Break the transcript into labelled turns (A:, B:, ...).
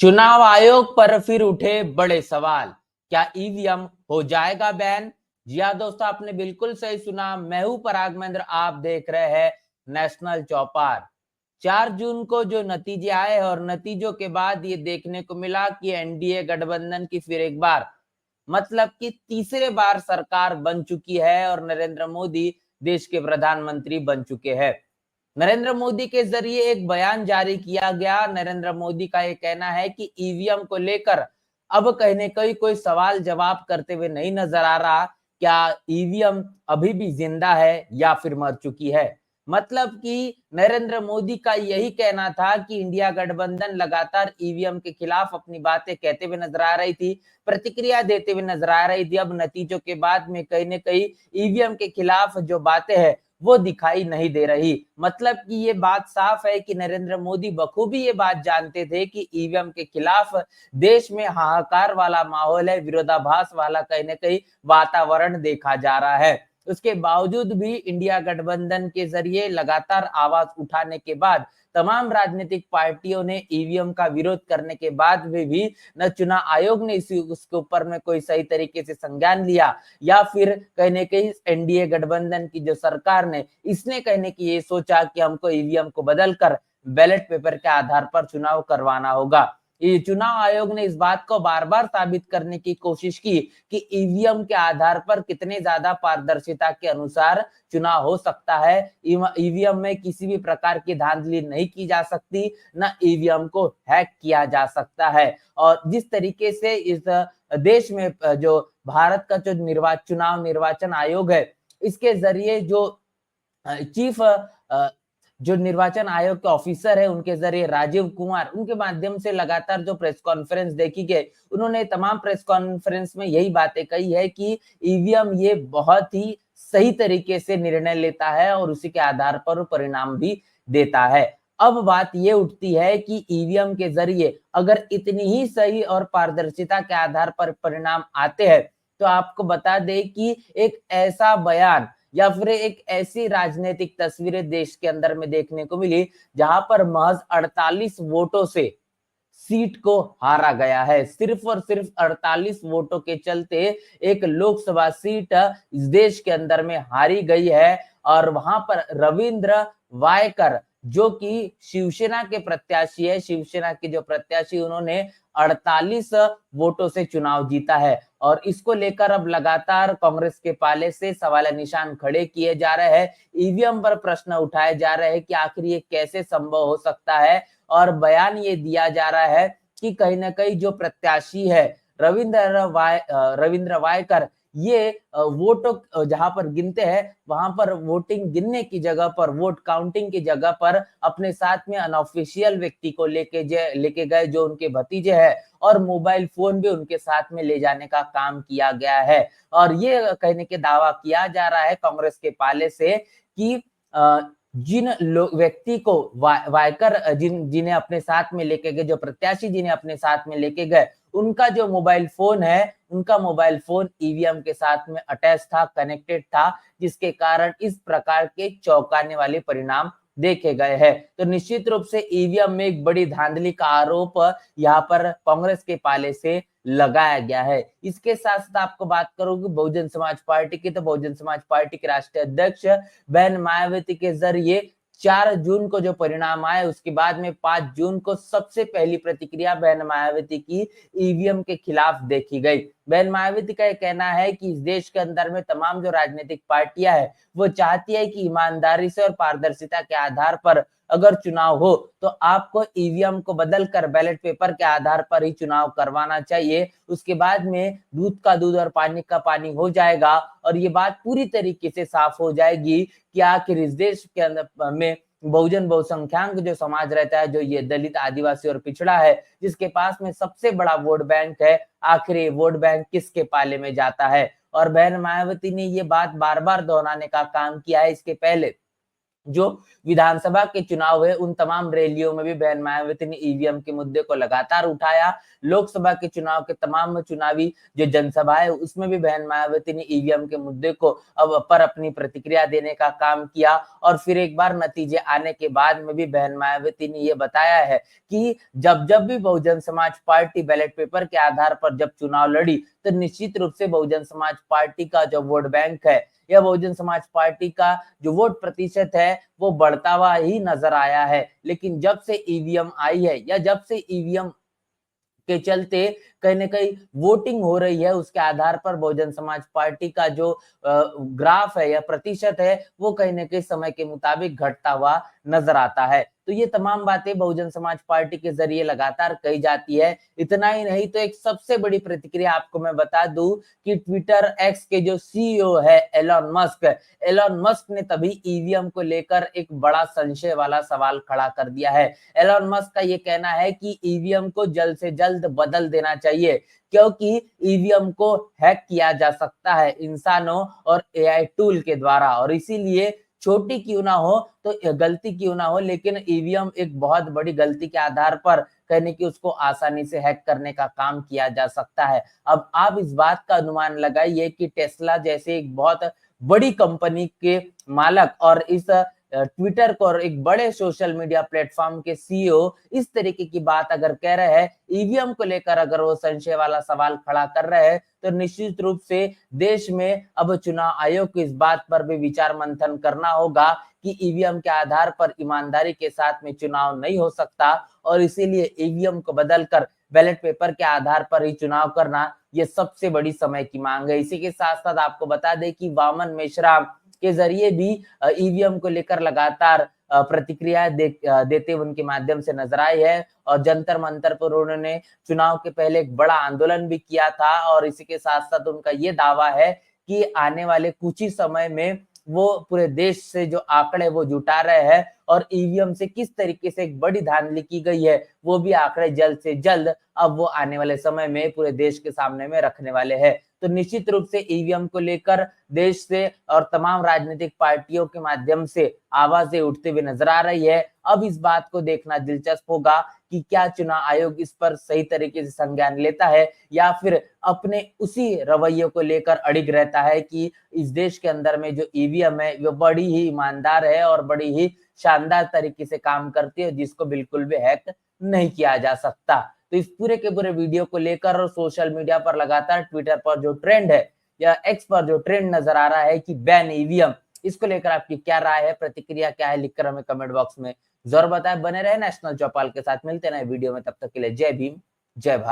A: चुनाव आयोग पर फिर उठे बड़े सवाल। क्या ईवीएम हो जाएगा बैन? जी हाँ दोस्तों, आपने बिल्कुल सही सुना। मैं हूं पराग महेंद्र, आप देख रहे हैं नेशनल चौपाल। 4 जून को जो नतीजे आए और नतीजों के बाद ये देखने को मिला कि एनडीए गठबंधन की फिर एक बार मतलब कि तीसरे बार सरकार बन चुकी है और नरेंद्र मोदी देश के प्रधानमंत्री बन चुके हैं। नरेंद्र मोदी के जरिए एक बयान जारी किया गया। नरेंद्र मोदी का ये कहना है कि ईवीएम को लेकर अब कहीं न कहीं कोई सवाल जवाब करते हुए नहीं नजर आ रहा। क्या ईवीएम अभी भी जिंदा है या फिर मर चुकी है? मतलब कि नरेंद्र मोदी का यही कहना था कि इंडिया गठबंधन लगातार ईवीएम के खिलाफ अपनी बातें कहते हुए नजर आ रही थी, प्रतिक्रिया देते हुए नजर आ रही थी। अब नतीजों के बाद में कहीं न कहीं ईवीएम के खिलाफ जो बातें हैं वो दिखाई नहीं दे रही। मतलब कि ये बात साफ है कि नरेंद्र मोदी बखूबी ये बात जानते थे कि ईवीएम के खिलाफ देश में हाहाकार वाला माहौल है, विरोधाभास वाला कहीं न कहीं वातावरण देखा जा रहा है। उसके बावजूद भी इंडिया गठबंधन के जरिए लगातार आवाज उठाने के बाद तमाम राजनीतिक पार्टियों ने ईवीएम का विरोध करने के बाद में भी न चुनाव आयोग ने इसी उसके ऊपर में कोई सही तरीके से संज्ञान लिया या फिर कहीं न कहीं एनडीए गठबंधन की जो सरकार ने इसने कहीं न कहीं ये सोचा कि हमको ईवीएम को बदलकर बैलेट पेपर के आधार पर चुनाव करवाना होगा। ये चुनाव आयोग ने इस बात को बार-बार साबित करने की कोशिश की कि ईवीएम के आधार पर कितने ज्यादा पारदर्शिता के अनुसार चुनाव हो सकता है। ईवीएम में किसी भी प्रकार की धांधली नहीं की जा सकती, ना ईवीएम को हैक किया जा सकता है। और जिस तरीके से इस देश में जो भारत का जो चुनाव निर्वाचन आयोग है, इसके जरिए जो चीफ जो निर्वाचन आयोग के ऑफिसर है उनके जरिए राजीव कुमार, उनके माध्यम से लगातार जो प्रेस कॉन्फ्रेंस देखी गई, उन्होंने तमाम प्रेस कॉन्फ्रेंस में यही बातें कही है कि ईवीएम ये बहुत ही सही तरीके से निर्णय लेता है और उसी के आधार पर परिणाम भी देता है। अब बात ये उठती है कि ईवीएम के जरिए अगर इतनी ही सही और पारदर्शिता के आधार पर परिणाम आते हैं, तो आपको बता दें कि एक ऐसा बयान या फिर एक ऐसी राजनीतिक तस्वीरें देश के अंदर में देखने को मिली जहां पर महज 48 वोटों से सीट को हारा गया है। सिर्फ और सिर्फ 48 वोटों के चलते एक लोकसभा सीट इस देश के अंदर में हारी गई है और वहां पर रविंद्र वायकर जो कि शिवसेना के प्रत्याशी है, शिवसेना के जो प्रत्याशी उन्होंने 48 वोटों से चुनाव जीता है। और इसको लेकर अब लगातार कांग्रेस के पाले से सवाल निशान खड़े किए जा रहे हैं, ईवीएम पर प्रश्न उठाए जा रहे हैं कि आखिर ये कैसे संभव हो सकता है। और बयान ये दिया जा रहा है कि कहीं न कहीं जो प्रत्याशी है रविंद्र वायकर ये वोटों जहां पर गिनते हैं वहां पर वोटिंग गिनने की जगह पर, वोट काउंटिंग की जगह पर अपने साथ में अनऑफिशियल व्यक्ति को लेके गए जो उनके भतीजे हैं और मोबाइल फोन भी उनके साथ में ले जाने का काम किया गया है। और ये कहने के दावा किया जा रहा है कांग्रेस के पाले से कि अ, जिन लोग व्यक्ति को वायकर जिन्हें अपने साथ में लेके गए, जो प्रत्याशी जिन्हें अपने साथ में लेके गए, उनका जो मोबाइल फोन है, उनका मोबाइल फोन ईवीएम के साथ में अटैच था, कनेक्टेड था, जिसके कारण इस प्रकार के चौंकाने वाले परिणाम देखे गए हैं। तो निश्चित रूप से ईवीएम में एक बड़ी धांधली का आरोप यहाँ पर कांग्रेस के पाले से लगाया गया है। इसके साथ साथ आपको बात करूंगी बहुजन समाज पार्टी की, तो बहुजन समाज पार्टी के राष्ट्रीय अध्यक्ष बहन मायावती के जरिए 4 जून को जो परिणाम आए उसके बाद में 5 जून को सबसे पहली प्रतिक्रिया बहन मायावती की ईवीएम के खिलाफ देखी गई। बहन मायावती का यह कहना है कि इस देश के अंदर में तमाम जो राजनीतिक पार्टियां हैं वो चाहती है कि ईमानदारी से और पारदर्शिता के आधार पर अगर चुनाव हो तो आपको ईवीएम को बदलकर बैलेट पेपर के आधार पर ही चुनाव करवाना चाहिए। उसके बाद में दूध का दूध और पानी का पानी हो जाएगा और ये बात पूरी तरीके से साफ हो जाएगी कि आखिर इस देश के अंदर में बहुजन बहुसंख्याक जो समाज रहता है, जो ये दलित, आदिवासी और पिछड़ा है, जिसके पास में सबसे बड़ा वोट बैंक है, आखिर ये वोट बैंक किसके पाले में जाता है। और बहन मायावती ने ये बात बार बार दोहराने का काम किया है। इसके पहले जो विधानसभा के चुनाव हुए उन तमाम रैलियों में भी बहन मायावती ने ईवीएम के मुद्दे को लगातार उठाया। लोकसभा के चुनाव के तमाम चुनावी जो जनसभाएं उसमें भी बहन मायावती ने ईवीएम के मुद्दे को अब पर अपनी प्रतिक्रिया देने का काम किया और फिर एक बार नतीजे आने के बाद में भी बहन मायावती ने ये बताया है कि जब जब भी Bahujan Samaj party ballot paper के आधार पर जब चुनाव लड़ी तो निश्चित रूप से बहुजन समाज पार्टी का जो वोट बैंक है या बहुजन समाज पार्टी का जो वोट प्रतिशत है वो बढ़ता हुआ ही नजर आया है। लेकिन जब से ईवीएम आई है या जब से ईवीएम के चलते कहीं न कहीं वोटिंग हो रही है, उसके आधार पर बहुजन समाज पार्टी का जो ग्राफ है या प्रतिशत है, वो कहीं न कहीं समय के मुताबिक घटता हुआ नज़र आता है। तो ये तमाम बातें बहुजन समाज पार्टी के ज़रिए लगातार कही जाती है। इतना ही नहीं तो एक सबसे बड़ी प्रतिक्रिया आपको मैं बता दूँ कि ट्विटर एक्स के जो सीईओ है एलन मस्क ने तभी ईवीएम को लेकर एक बड़ा संशय वाला सवाल खड़ा कर दिया है। एलन मस्क का ये कहना है कि ईवीएम को जल्द से जल्द बदल देना चाहिए क्योंकि ईवीएम को हैक किया जा सकता है इंसानों और एआई टूल के द्वारा और इसीलिए छोटी क्यों ना हो तो गलती क्यों ना हो लेकिन ईवीएम एक बहुत बड़ी गलती के आधार पर कहने की उसको आसानी से हैक करने का काम किया जा सकता है। अब आप इस बात का अनुमान लगाइए कि टेस्ला जैसे एक बहुत बड़ी कंपनी के मालक और इस ट्विटर को और एक बड़े सोशल मीडिया प्लेटफॉर्म के सीईओ इस तरीके की बात अगर कह रहे हैं ईवीएम को लेकर अगर वो संशय वाला सवाल खड़ा कर रहे हैं तो निश्चित रूप से देश में अब चुनाव आयोग को इस बात पर भी विचार मंथन करना होगा कि ईवीएम के आधार पर ईमानदारी के साथ में चुनाव नहीं हो सकता और इसीलिए ईवीएम को बदलकर बैलेट पेपर के आधार पर ही चुनाव करना ये सबसे बड़ी समय की मांग है। इसी के साथ साथ आपको बता दें कि वामन मेश्राम के जरिए भी ईवीएम को लेकर लगातार प्रतिक्रिया देते हुए उनके माध्यम से नजर आए है और जंतर मंतर पर उन्होंने चुनाव के पहले एक बड़ा आंदोलन भी किया था और इसी के साथ साथ उनका ये दावा है कि आने वाले कुछ ही समय में वो पूरे देश से जो आंकड़े वो जुटा रहे हैं और ईवीएम से किस तरीके से एक बड़ी धांधली की गई है वो भी आंकड़े जल्द से जल्द अब वो आने वाले समय में पूरे देश के सामने में रखने वाले हैं। तो निश्चित रूप से ईवीएम को लेकर देश से और तमाम राजनीतिक पार्टियों के माध्यम से आवाजें उठते हुए नजर आ रही है। अब इस बात को देखना दिलचस्प होगा कि क्या चुनाव आयोग इस पर सही तरीके से संज्ञान लेता है या फिर अपने उसी रवैये को लेकर अड़िग रहता है कि इस देश के अंदर में जो ईवीएम है वो बड़ी ही ईमानदार है और बड़ी ही शानदार तरीके से काम करती है जिसको बिल्कुल भी हैक नहीं किया जा सकता। तो इस पूरे के पूरे वीडियो को लेकर और सोशल मीडिया पर लगातार ट्विटर पर जो ट्रेंड है या एक्स पर जो ट्रेंड नजर आ रहा है कि बैन ईवीएम इसको लेकर आपकी क्या राय है, प्रतिक्रिया क्या है, लिखकर हमें कमेंट बॉक्स में जरूर बताएं। बने रहे नेशनल चौपाल के साथ, मिलते हैं नए वीडियो में, तब तक के लिए जय भीम जय भारत।